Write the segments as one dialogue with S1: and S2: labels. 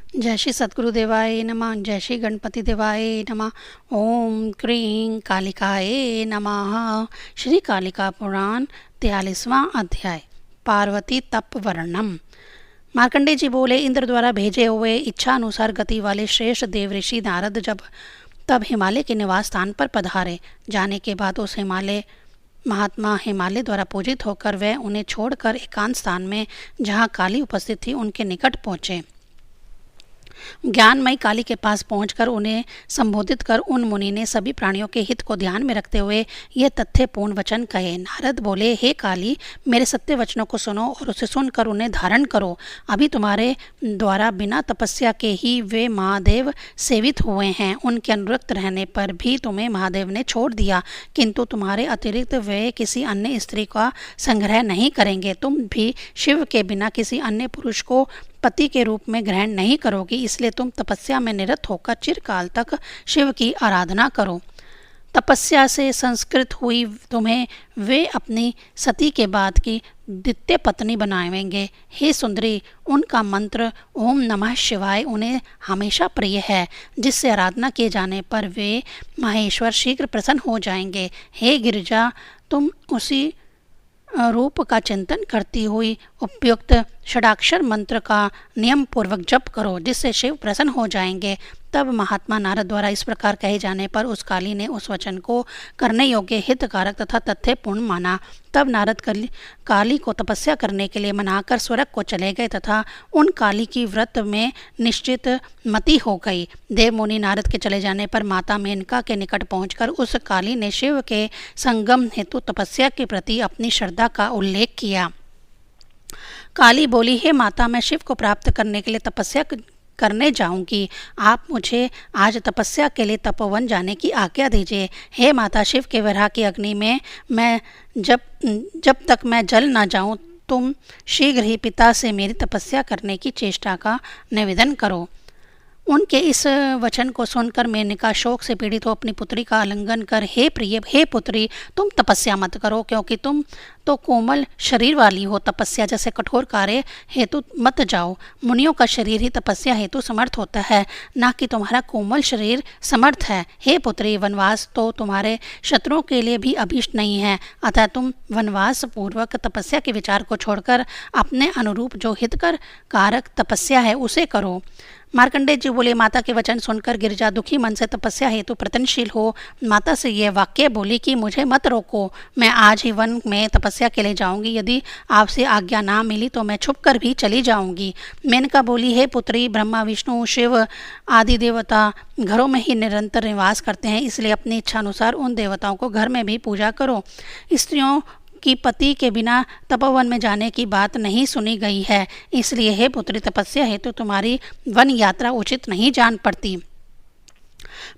S1: जय श्री सद्गुरु देवाय नमः। जय श्री गणपति देवाय नमः। ओम क्रीं कालिकाय नमः। श्री कालिका पुराण 43वां अध्याय पार्वती तप वर्णम। मार्कंडेय जी बोले, इंद्र द्वारा भेजे हुए इच्छा अनुसार गति वाले श्रेष्ठ देव ऋषि नारद जब तब हिमालय के निवास स्थान पर पधारे। जाने के बाद उस महात्मा हिमालय द्वारा पूजित होकर वह उन्हें छोड़कर एकांत स्थान में जहाँ काली उपस्थित थी उनके निकट पहुँचे। ज्ञानमयी काली के पास पहुंचकर उन्हें संबोधित कर उन मुनि ने सभी प्राणियों के हित को ध्यान में रखते हुए ये तथ्यपूर्ण वचन कहे। नारद बोले, हे काली, मेरे सत्य वचनों को सुनो और उसे सुनकर उन्हें धारण करो। अभी तुम्हारे द्वारा बिना तपस्या के ही वे महादेव सेवित हुए हैं। उनके अनुरक्त रहने पर भी तुम्हें महादेव ने छोड़ दिया, किंतु तुम्हारे अतिरिक्त वे किसी अन्य स्त्री का संग्रह नहीं करेंगे। तुम भी शिव के बिना किसी अन्य पुरुष को पति के रूप में ग्रहण नहीं करोगी, इसलिए तुम तपस्या में निरत होकर चिरकाल तक शिव की आराधना करो। तपस्या से संस्कृत हुई तुम्हें वे अपनी सती के बाद की द्वितीय पत्नी बनाएंगे। हे सुंदरी, उनका मंत्र ओम नमः शिवाय उन्हें हमेशा प्रिय है, जिससे आराधना किए जाने पर वे महेश्वर शीघ्र प्रसन्न हो जाएंगे। हे गिरिजा, तुम उसी रूप का चिंतन करती हुई उपयुक्त षडाक्षर मंत्र का नियम पूर्वक जप करो, जिससे शिव प्रसन्न हो जाएंगे। तब महात्मा नारद द्वारा इस प्रकार कहे जाने पर उस काली ने उस वचन को करने योग्य, हितकारक तथा तथ्यपूर्ण माना। तब नारद काली को तपस्या करने के लिए मनाकर स्वर्ग को चले गए तथा उन काली की व्रत में निश्चित मति हो गई। देव मुनि नारद के चले जाने पर माता मेनका के निकट पहुंचकर उस काली ने शिव के संगम हेतु तपस्या के प्रति अपनी श्रद्धा का उल्लेख किया। काली बोली, हे माता, मैं शिव को प्राप्त करने के लिए तपस्या करने जाऊंगी। आप मुझे आज तपस्या के लिए तपोवन जाने की आज्ञा दीजिए। हे माता, शिव के विरह की अग्नि में मैं जब तक मैं जल न जाऊं, तुम शीघ्र ही पिता से मेरी तपस्या करने की चेष्टा का निवेदन करो। उनके इस वचन को सुनकर मेनका शोक से पीड़ित हो अपनी पुत्री का आलिंगन कर, हे प्रिय, हे पुत्री, तुम तपस्या मत करो, क्योंकि तुम तो कोमल शरीर वाली हो। तपस्या जैसे कठोर कार्य हेतु मत जाओ। मुनियों का शरीर ही तपस्या हेतु समर्थ होता है, ना कि तुम्हारा कोमल शरीर समर्थ है। हे पुत्री, वनवास तो तुम्हारे शत्रुओं के लिए भी अभीष्ट नहीं है, अतः तुम वनवास पूर्वक तपस्या के विचार को छोड़कर अपने अनुरूप जो हितकर कारक तपस्या है उसे करो। मार्कंडेय जी बोले, माता के वचन सुनकर गिरिजा दुखी मन से तपस्या हेतु प्रयत्नशील हो माता से यह वाक्य बोली कि मुझे मत रोको, मैं आज ही वन में तपस्या के लिए जाऊंगी। यदि आपसे आज्ञा ना मिली तो मैं छुपकर भी चली जाऊंगी। मेनका बोली, हे पुत्री, ब्रह्मा विष्णु शिव आदि देवता घरों में ही निरंतर निवास करते हैं, इसलिए अपनी इच्छा अनुसार उन देवताओं को घर में भी पूजा करो। स्त्रियों कि पति के बिना तपोवन में जाने की बात नहीं सुनी गई है, इसलिए हे पुत्री, तपस्या हेतु तुम्हारी वन यात्रा उचित नहीं जान पड़ती।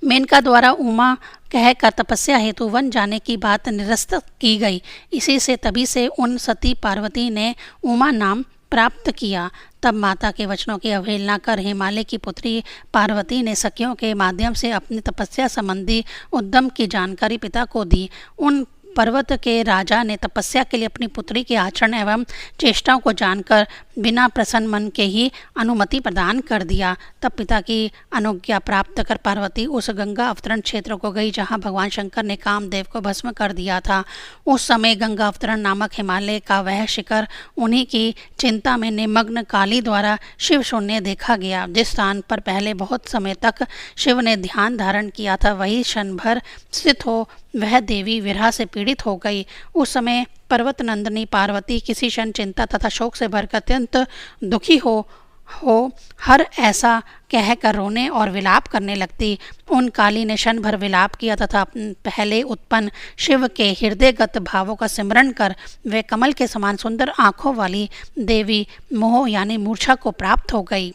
S1: मेनका द्वारा उमा कहकर तपस्या हेतु वन जाने की बात निरस्त की गई। इसी से तभी से उन सती पार्वती ने उमा नाम प्राप्त किया। तब माता के वचनों की अवहेलना कर हिमालय की पुत्री पार्वती ने सखियों के माध्यम से अपनी तपस्या संबंधी उद्यम की जानकारी पिता को दी। उन पर्वत के राजा ने तपस्या के लिए अपनी पुत्री के आचरण एवं चेष्टाओं को जानकर बिना प्रसन्न मन के ही अनुमति प्रदान कर दिया। तब पिता की अनुज्ञा प्राप्त कर पार्वती उस गंगा अवतरण क्षेत्र को गई जहां भगवान शंकर ने कामदेव को भस्म कर दिया था। उस समय गंगा अवतरण नामक हिमालय का वह शिखर उन्हीं की चिंता में निमग्न काली द्वारा शिव शून्य देखा गया। जिस स्थान पर पहले बहुत समय तक शिव ने ध्यान धारण किया था, वही क्षण भर स्थित हो वह देवी विरह से पीड़ित हो गई। उस समय पर्वत नंदिनी पार्वती किसी क्षण चिंता तथा शोक से भरकर अत्यंत दुखी हो हर ऐसा कहकर रोने और विलाप करने लगती। उन काली ने क्षण भर विलाप किया तथा पहले उत्पन्न शिव के हृदयगत भावों का सिमरण कर वे कमल के समान सुंदर आँखों वाली देवी मोह यानी मूर्छा को प्राप्त हो गई।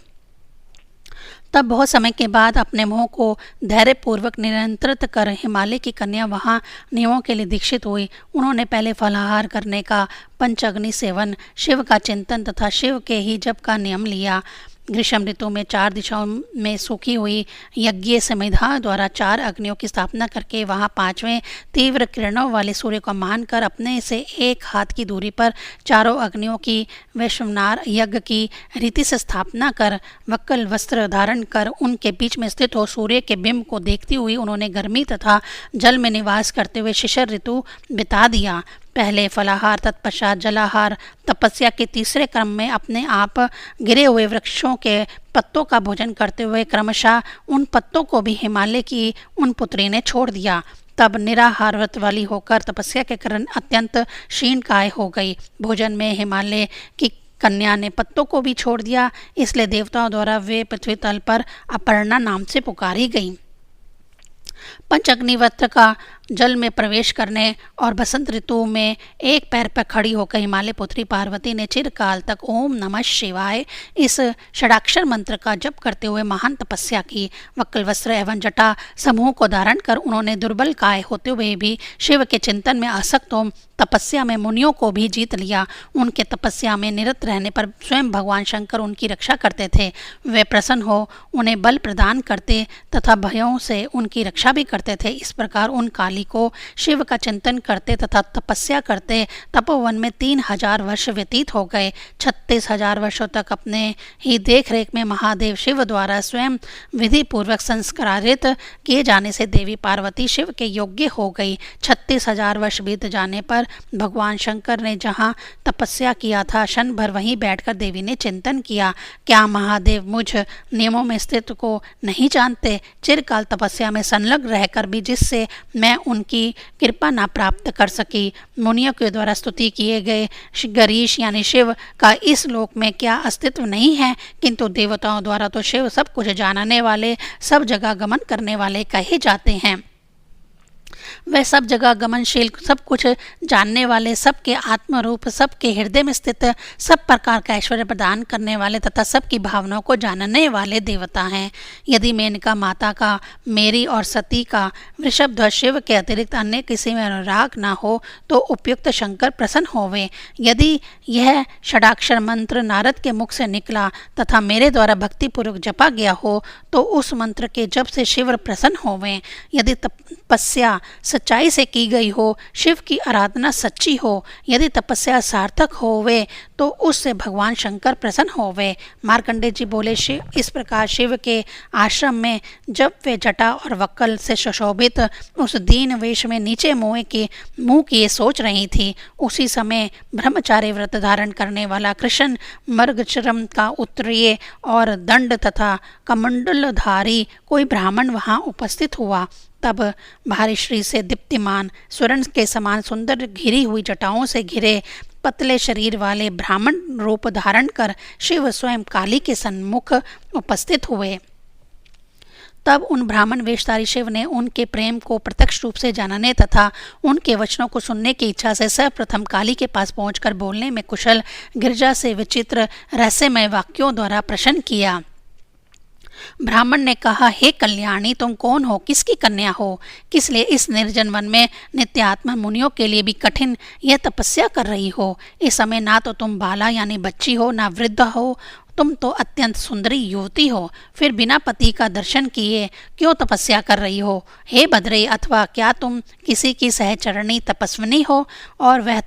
S1: तब बहुत समय के बाद अपने मोह को धैर्यपूर्वक नियंत्रित कर हिमालय की कन्या वहाँ नियमों के लिए दीक्षित हुई। उन्होंने पहले फलाहार करने का, पंचअग्नि सेवन, शिव का चिंतन तथा शिव के ही जप का नियम लिया। ग्रीष्म ऋतु में 4 दिशाओं में सूखी हुई यज्ञ संविधा द्वारा 4 अग्नियों की स्थापना करके वहां 5वें तीव्र किरणों वाले सूर्य को मानकर अपने से 1 हाथ की दूरी पर चारों अग्नियों की वैश्वनार यज्ञ की रीति से स्थापना कर वक्कल वस्त्र धारण कर उनके बीच में स्थित हो सूर्य के बिंब को देखती हुई उन्होंने गर्मी तथा जल में निवास करते हुए शिशिर ऋतु बिता दिया। पहले फलाहार, तत्पश्चात जलाहार, तपस्या के तीसरे क्रम में अपने आप गिरे हुए वृक्षों के पत्तों का भोजन करते हुए क्रमशः उन पत्तों को भी हिमालय की उन पुत्री ने छोड़ दिया। तब निराहार व्रत वाली होकर तपस्या के कारण अत्यंत क्षीणकाय हो गई। भोजन में हिमालय की कन्या ने पत्तों को भी छोड़ दिया, इसलिए देवताओं द्वारा वे पृथ्वी तल पर अपर्णा नाम से पुकारी गई। पंचअग्निव्रत का जल में प्रवेश करने और बसंत ऋतु में एक पैर पर खड़ी होकर हिमालय पुत्री पार्वती ने चिरकाल तक ओम नमः शिवाय इस षडाक्षर मंत्र का जप करते हुए महान तपस्या की। वक्कल वस्त्र एवं जटा समूह को धारण कर उन्होंने दुर्बल काय होते हुए भी शिव के चिंतन में आसक्त हो तपस्या में मुनियों को भी जीत लिया। उनके तपस्या में निरत रहने पर स्वयं भगवान शंकर उनकी रक्षा करते थे। वे प्रसन्न हो उन्हें बल प्रदान करते तथा भयों से उनकी रक्षा भी करते थे। इस प्रकार उन काली को शिव का चिंतन करते तथा तपस्या करते तपोवन में 3000 वर्ष व्यतीत हो गए। 36,000 वर्षों तक अपने ही देख रेख में महादेव शिव द्वारा स्वयं विधि पूर्वक संस्कारित किए जाने से देवी पार्वती शिव के योग्य हो गई। 36,000 वर्ष बीत जाने पर भगवान शंकर ने जहाँ तपस्या किया था क्षण भर वहीं बैठकर देवी ने चिंतन किया, क्या महादेव मुझ नियमों में स्थित को नहीं जानते? चिरकाल तपस्या में संलग्न रहकर भी जिससे मैं उनकी कृपा न प्राप्त कर सकी। मुनियों के द्वारा स्तुति किए गए गरीश यानी शिव का इस लोक में क्या अस्तित्व नहीं है, किंतु देवताओं द्वारा तो शिव सब कुछ जानने वाले, सब जगह गमन करने वाले कहे जाते हैं। वह सब जगह गमनशील, सब कुछ जानने वाले, सबके आत्मरूप, सबके हृदय में स्थित, सब प्रकार का ऐश्वर्य प्रदान करने वाले तथा सबकी भावनाओं को जानने वाले देवता हैं। यदि मेनका माता का, मेरी और सती का, वृषभध्वज शिव के अतिरिक्त अन्य किसी में अनुराग न हो तो उपयुक्त शंकर प्रसन्न होवे। यदि यह षडाक्षर मंत्र नारद के मुख से निकला तथा मेरे द्वारा भक्तिपूर्वक जपा गया हो तो उस मंत्र के जप से शिव प्रसन्न होवे। यदि तपस्या सच्चाई से की गई हो, शिव की आराधना सच्ची हो, यदि तपस्या सार्थक होवे तो उससे भगवान शंकर प्रसन्न होवे। मार्कंडेय जी बोले, शिव इस प्रकार शिव के आश्रम में जब वे जटा और वक्कल से सुशोभित उस दीन वेश में नीचे मुंह किए सोच रही थी, उसी समय ब्रह्मचारी व्रत धारण करने वाला कृष्ण मर्गचरम का उत्तरीय और दंड तथा कमंडलधारी कोई ब्राह्मण वहां उपस्थित हुआ। तब भारी श्री से दीप्तिमान स्वर्ण के समान सुंदर घिरी हुई जटाओं से घिरे पतले शरीर वाले ब्राह्मण रूप धारण कर शिव स्वयं काली के सन्मुख उपस्थित हुए। तब उन ब्राह्मण वेशधारी शिव ने उनके प्रेम को प्रत्यक्ष रूप से जानने तथा उनके वचनों को सुनने की इच्छा से सर्वप्रथम काली के पास पहुंचकर बोलने में कुशल गिरजा से विचित्र रहस्यमय वाक्यों द्वारा प्रश्न किया। ब्राह्मण ने कहा, हे कल्याणी, तुम कौन हो, किसकी कन्या हो, किस लिए इस निर्जन वन में नित्यात्मा मुनियों के लिए भी कठिन यह तपस्या कर रही हो? इस समय ना तो तुम बाला यानी बच्ची हो, ना वृद्ध हो, तुम तो अत्यंत सुंदरी युवती हो, फिर बिना पति का दर्शन किए क्यों तपस्या कर रही हो? हे बद्रे, अथवा क्या तुम किसी की सहचरणी तपस्विनी हो और वह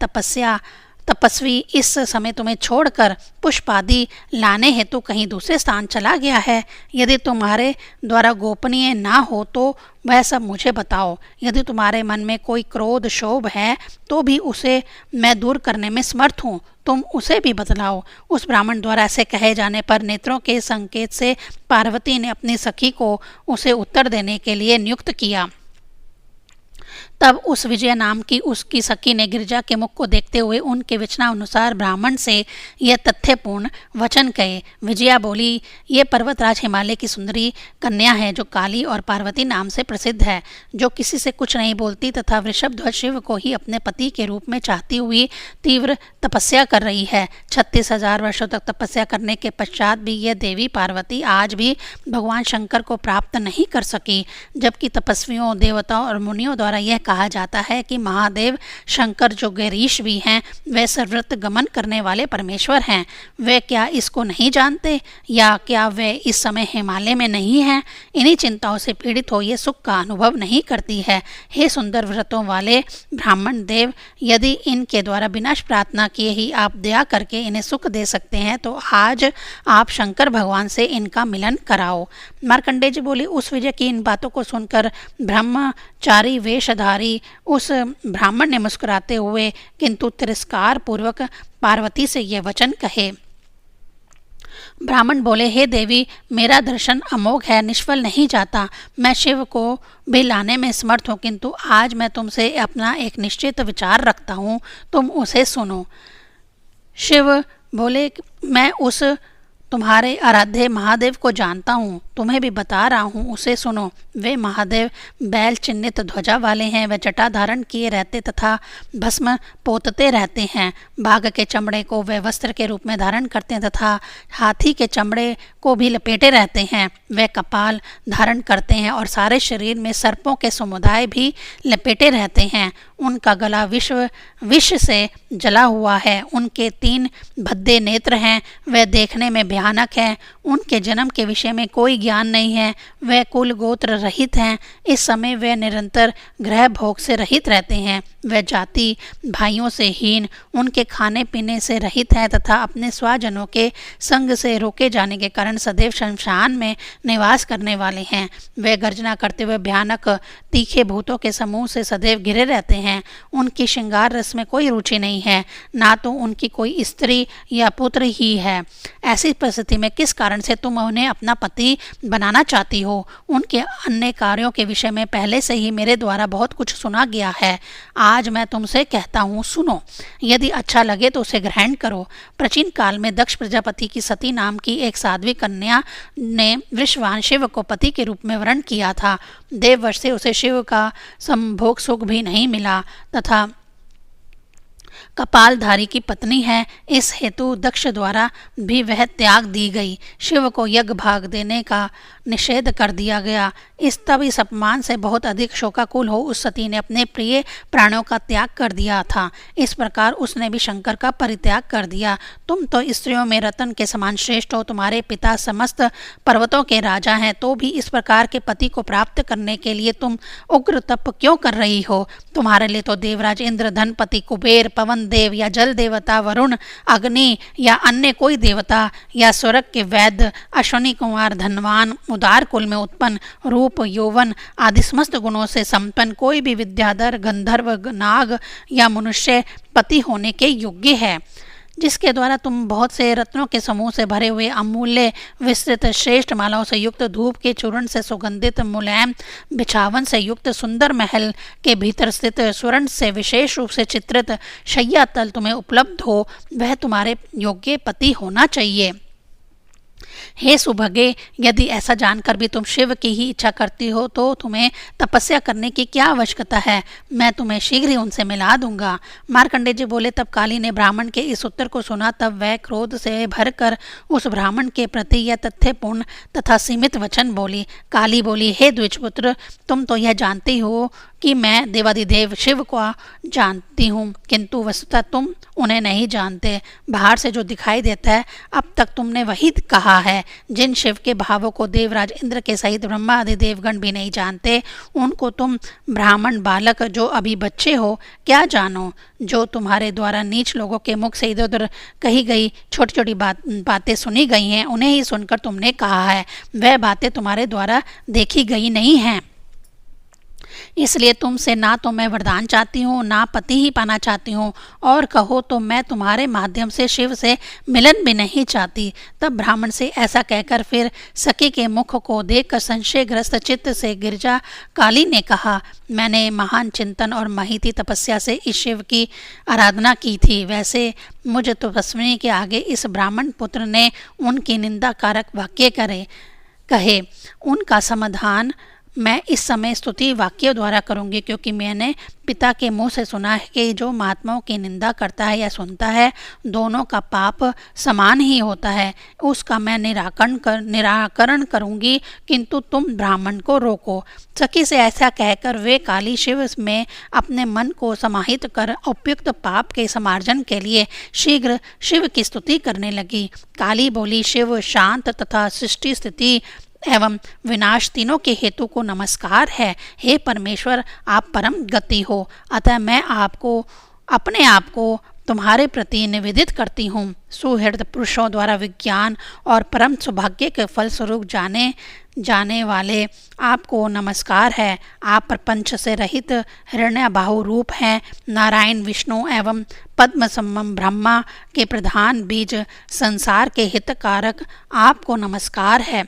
S1: तपस्वी इस समय तुम्हें छोड़कर पुष्प आदि लाने हेतु कहीं दूसरे स्थान चला गया है? यदि तुम्हारे द्वारा गोपनीय ना हो तो वह सब मुझे बताओ। यदि तुम्हारे मन में कोई क्रोध शोभ है तो भी उसे मैं दूर करने में समर्थ हूँ, तुम उसे भी बतलाओ। उस ब्राह्मण द्वारा ऐसे कहे जाने पर नेत्रों के संकेत से पार्वती ने अपनी सखी को उसे उत्तर देने के लिए नियुक्त किया। तब उस विजय नाम की उसकी सखी ने गिरजा के मुख को देखते हुए उनके वचनानुसार ब्राह्मण से यह तथ्यपूर्ण वचन कहे। विजया बोली, ये पर्वतराज हिमालय की सुंदरी कन्या है जो काली और पार्वती नाम से प्रसिद्ध है, जो किसी से कुछ नहीं बोलती तथा वृषभध्वज शिव को ही अपने पति के रूप में चाहती हुई तीव्र तपस्या कर रही है। 36,000 वर्षों तक तपस्या करने के पश्चात भी यह देवी पार्वती आज भी भगवान शंकर को प्राप्त नहीं कर सकी, जबकि तपस्वियों, देवताओं और मुनियों द्वारा यह कहा जाता है कि महादेव शंकर जो गिरीश भी हैं वे सर्वत्र गमन करने वाले परमेश्वर हैं। वे क्या इसको नहीं जानते, या क्या वे इस समय हिमालय में नहीं हैं? इन्हीं चिंताओं से पीड़ित हो ये सुख का अनुभव नहीं करती है। हे सुंदर व्रतों वाले ब्राह्मण देव, यदि इनके द्वारा बिना प्रार्थना किए ही आप दया करके इन्हें सुख दे सकते हैं तो आज आप शंकर भगवान से इनका मिलन कराओ। मार्कंडेय जी बोले, उस विजय की इन बातों को सुनकर ब्रह्मचारी वेशधारी उस ब्राह्मण ने मुस्कुराते हुए किंतु तिरस्कार पूर्वक पार्वती से यह वचन कहे। ब्राह्मण बोले, हे देवी, मेरा दर्शन अमोघ है, निष्फल नहीं जाता। मैं शिव को भी लाने में समर्थ हूँ, किंतु आज मैं तुमसे अपना एक निश्चित विचार रखता हूँ, तुम उसे सुनो। शिव बोले, मैं उस तुम्हारे आराध्य महादेव को जानता हूँ, तुम्हें भी बता रहा हूँ, उसे सुनो। वे महादेव बैल चिन्हित ध्वजा वाले हैं। वे जटा धारण किए रहते तथा भस्म पोतते रहते हैं। बाघ के चमड़े को वे वस्त्र के रूप में धारण करते हैं तथा हाथी के चमड़े को भी लपेटे रहते हैं। वे कपाल धारण करते हैं और सारे शरीर में सर्पों के समुदाय भी लपेटे रहते हैं। उनका गला विष से जला हुआ है। उनके 3 भद्दे नेत्र हैं। वे देखने में भयानक हैं। उनके जन्म के विषय में कोई ज्ञान नहीं है। वे कुल गोत्र रहित हैं। इस समय वे निरंतर ग्रह भोग से रहित रहते हैं। वे जाति भाइयों से हीन, उनके खाने पीने से रहित हैं तथा अपने स्वजनों के संग से रोके जाने के कारण सदैव शमशान में निवास करने वाले हैं। वे गर्जना करते हुए भयानक तीखे भूतों के समूह से सदैव घिरे रहते हैं। उनकी श्रृंगार रस में कोई रुचि नहीं है, ना तो उनकी कोई स्त्री या पुत्र ही है। ऐसी परिस्थिति में किस कारण से तुम उन्हें अपना पति बनाना चाहती हो? उनके अन्य कार्यों के विषय में पहले से ही मेरे द्वारा बहुत कुछ सुना गया है। आज मैं तुमसे कहता हूँ, सुनो। यदि अच्छा लगे तो उसे ग्रहण करो। प्राचीन काल में दक्ष प्रजापति की सती नाम की एक साध्वी कन्या ने वृषवान शिव को पति के रूप में वर्ण किया था। देववश से उसे शिव का संभोग सुख भी नहीं मिला तथा कपालधारी की पत्नी है, इस हेतु दक्ष द्वारा भी वह त्याग दी गई। शिव को यज्ञ भाग देने का निषेध कर दिया गया। तब इस अपमान से बहुत अधिक शोकाकुल हो उस सती ने अपने प्रिय प्राणों का त्याग कर दिया था। इस प्रकार उसने भी शंकर का परित्याग कर दिया। तुम तो स्त्रियों में रतन के समान श्रेष्ठ हो। तुम्हारे पिता समस्त पर्वतों के राजा हैं, तो भी इस प्रकार के पति को प्राप्त करने के लिए तुम उग्र तप क्यों कर रही हो? तुम्हारे लिए तो देवराज इंद्र, धनपति कुबेर, पवन देव या जल देवता वरुण, अग्नि या अन्य कोई देवता या स्वर्ग के वैद्य, अश्वनी कुमार, धनवान, उदार कुल में उत्पन्न, रूप, यौवन आदि समस्त गुणों से संपन्न कोई भी विद्याधर, गंधर्व, नाग या मनुष्य पति होने के योग्य है, जिसके द्वारा तुम बहुत से रत्नों के समूह से भरे हुए अमूल्य विस्तृत श्रेष्ठ मालाओं से युक्त, धूप के चूर्ण से सुगंधित मुलायम बिछावन से युक्त, सुंदर महल के भीतर स्थित स्वर्ण से विशेष रूप से चित्रित शैया तल तुम्हें उपलब्ध हो, वह तुम्हारे योग्य पति होना चाहिए। हे सुभगे, यदि ऐसा जानकर भी तुम शिव की ही इच्छा करती हो तो तुम्हें तपस्या करने की क्या आवश्यकता है? मैं तुम्हें शीघ्र ही उनसे मिला दूंगा। मार्कंडेय जी बोले, तब काली ने ब्राह्मण के इस उत्तर को सुना। तब वह क्रोध से भरकर उस ब्राह्मण के प्रति यह तथ्यपूर्ण तथा सीमित वचन बोली। काली बोली, हे द्विजपुत्र, तुम तो यह जानती हो कि मैं देवाधिदेव शिव को जानती हूँ, किंतु वस्तुतः तुम उन्हें नहीं जानते। बाहर से जो दिखाई देता है अब तक तुमने वही कहा है। जिन शिव के भावों को देवराज इंद्र के सहित ब्रह्मा आदि देवगण भी नहीं जानते, उनको तुम ब्राह्मण बालक जो अभी बच्चे हो क्या जानो? जो तुम्हारे द्वारा नीच लोगों के मुख से इधर उधर कही गई छोटी छोटी बातें सुनी गई हैं, उन्हें ही सुनकर तुमने कहा है। वह बातें तुम्हारे द्वारा देखी गई नहीं हैं। इसलिए तुमसे ना तो मैं वरदान चाहती हूँ, ना पति ही पाना चाहती हूँ, और कहो तो मैं तुम्हारे माध्यम से शिव से मिलन भी नहीं चाहती। तब ब्राह्मण से ऐसा कहकर फिर सखी के मुख को देखकर संशयग्रस्त चित्त से गिरजा काली ने कहा, मैंने महान चिंतन और महिती तपस्या से इस शिव की आराधना की थी। वैसे मुझ तपस्विनी के आगे इस ब्राह्मण पुत्र ने उनकी निंदा कारक वाक्य कहे। उनका समाधान मैं इस समय स्तुति वाक्य द्वारा करूंगी, क्योंकि मैंने पिता के मुंह से सुना है कि जो महात्माओं की निंदा करता है या सुनता है, दोनों का पाप समान ही होता है। उसका मैं निराकरण करूंगी, किंतु तुम ब्राह्मण को रोको। सखी से ऐसा कहकर वे काली शिव में अपने मन को समाहित कर उपयुक्त पाप के समार्जन के लिए शीघ्र शिव की स्तुति करने लगी। काली बोली, शिव शांत तथा सृष्टि स्थिति एवं विनाश तीनों के हेतु को नमस्कार है। हे परमेश्वर, आप परम गति हो, अतः मैं अपने आप को तुम्हारे प्रति निवेदित करती हूँ। सुहृद पुरुषों द्वारा विज्ञान और परम सौभाग्य के फलस्वरूप जाने वाले आपको नमस्कार है। आप प्रपंच से रहित हिरण्यबाहु रूप हैं। नारायण, विष्णु एवं पद्म सम्मम ब्रह्मा के प्रधान बीज संसार के हितकारक आपको नमस्कार है।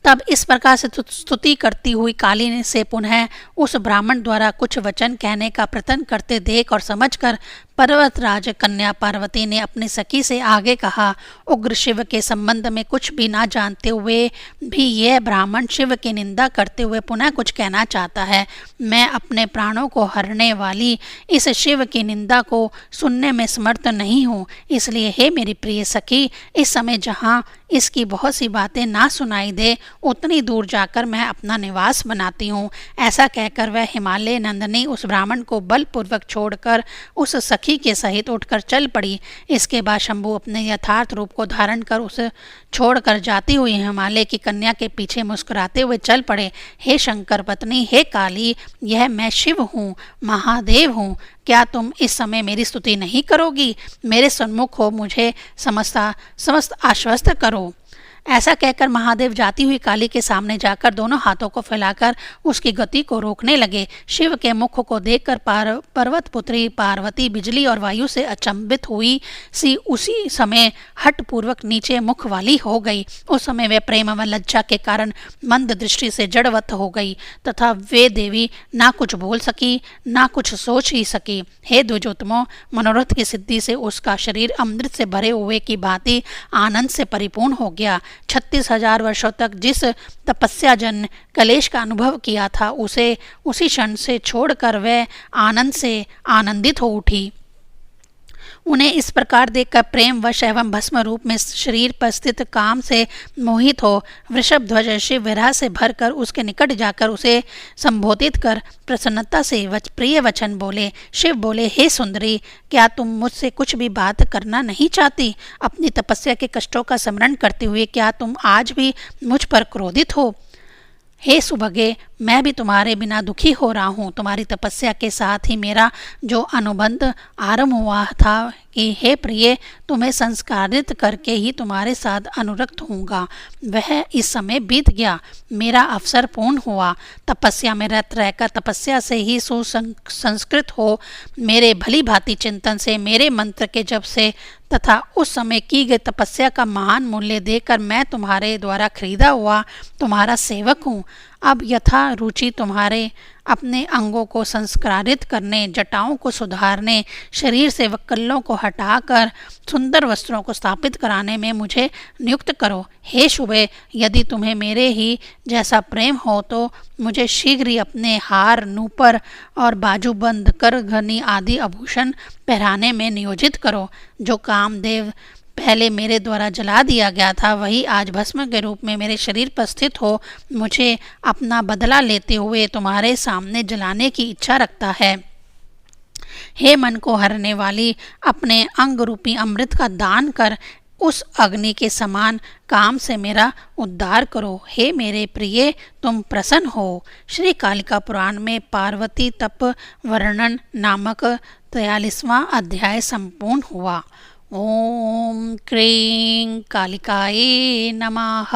S1: तब इस प्रकार से स्तुति करती हुई काली ने से पुनः उस ब्राह्मण द्वारा कुछ वचन कहने का प्रयत्न करते देख और समझकर पर्वतराज कन्या पार्वती ने अपनी सखी से आगे कहा, उग्र शिव के संबंध में कुछ भी ना जानते हुए भी यह ब्राह्मण शिव की निंदा करते हुए पुनः कुछ कहना चाहता है। मैं अपने प्राणों को हरने वाली इस शिव की निंदा को सुनने में समर्थ नहीं हूँ। इसलिए हे मेरी प्रिय सखी, इस समय जहाँ इसकी बहुत सी बातें ना सुनाई दे, उतनी दूर जाकर मैं अपना निवास बनाती हूँ। ऐसा कहकर वह हिमालय नंदनी उस ब्राह्मण को बलपूर्वक छोड़कर उस सखी के सहित उठकर चल पड़ी। इसके बाद शंभु अपने यथार्थ रूप को धारण कर उसे छोड़कर जाती हुई हिमालय की कन्या के पीछे मुस्कुराते हुए चल पड़े। हे शंकर पत्नी, हे काली, यह मैं शिव हूँ, महादेव हूँ। क्या तुम इस समय मेरी स्तुति नहीं करोगी? मेरे सन्मुख हो, मुझे समस्त आश्वस्त करो। ऐसा कहकर महादेव जाती हुई काली के सामने जाकर दोनों हाथों को फैलाकर उसकी गति को रोकने लगे। शिव के मुख को देखकर पर्वत पुत्री पार्वती बिजली और वायु से अचंभित हुई सी उसी समय हठ पूर्वक नीचे मुख वाली हो गई। उस समय वे प्रेम व लज्जा के कारण मंद दृष्टि से जड़वत हो गई तथा वे देवी ना कुछ बोल सकी ना कुछ सोच ही सकी। हे द्विजोत्तमों, मनोरथ की सिद्धि से उसका शरीर अमृत से भरे हुए की भांति आनंद से परिपूर्ण हो गया। 36,000 वर्षों तक जिस तपस्या जन कलेश का अनुभव किया था, उसे उसी क्षण से छोड़कर वह आनंद से आनंदित हो उठी। उन्हें इस प्रकार देखकर प्रेम वश एवं भस्म रूप में शरीर पर स्थित काम से मोहित हो वृषभ ध्वज शिव विरह से भरकर उसके निकट जाकर उसे संबोधित कर प्रसन्नता से प्रिय वचन बोले। शिव बोले, हे सुंदरी, क्या तुम मुझसे कुछ भी बात करना नहीं चाहती? अपनी तपस्या के कष्टों का स्मरण करते हुए क्या तुम आज भी मुझ पर क्रोधित हो? हे सुभगे, मैं भी तुम्हारे बिना दुखी हो रहा हूँ। तुम्हारी तपस्या के साथ ही मेरा जो अनुबंध आरंभ हुआ था कि हे प्रिय, तुम्हें संस्कारित करके ही तुम्हारे साथ अनुरक्त होऊंगा, वह इस समय बीत गया। मेरा अवसर पूर्ण हुआ। तपस्या में रत रहकर तपस्या से ही सुसंस्कृत हो मेरे भली भांति चिंतन से, मेरे मंत्र के जप से तथा उस समय की गई तपस्या का महान मूल्य देकर मैं तुम्हारे द्वारा खरीदा हुआ तुम्हारा सेवक हूँ। अब यथा रुचि तुम्हारे अपने अंगों को संस्कारित करने, जटाओं को सुधारने, शरीर से वक्कलों को हटाकर सुंदर वस्त्रों को स्थापित कराने में मुझे नियुक्त करो। हे शुभे, यदि तुम्हें मेरे ही जैसा प्रेम हो तो मुझे शीघ्र ही अपने हार, नूपुर और बाजूबंद, कर घनी आदि आभूषण पहराने में नियोजित करो। जो कामदेव पहले मेरे द्वारा जला दिया गया था, वही आज भस्म के रूप में मेरे शरीर पर स्थित हो मुझे अपना बदला लेते हुए तुम्हारे सामने जलाने की इच्छा रखता है। हे मन को हरने वाली, अपने अंग रूपी अमृत का दान कर उस अग्नि के समान काम से मेरा उद्धार करो। हे मेरे प्रिय, तुम प्रसन्न हो। श्री कालिका पुराण में पार्वती तप वर्णन नामक 43वां अध्याय संपूर्ण हुआ। ओम क्रीं कालिकाये नमः।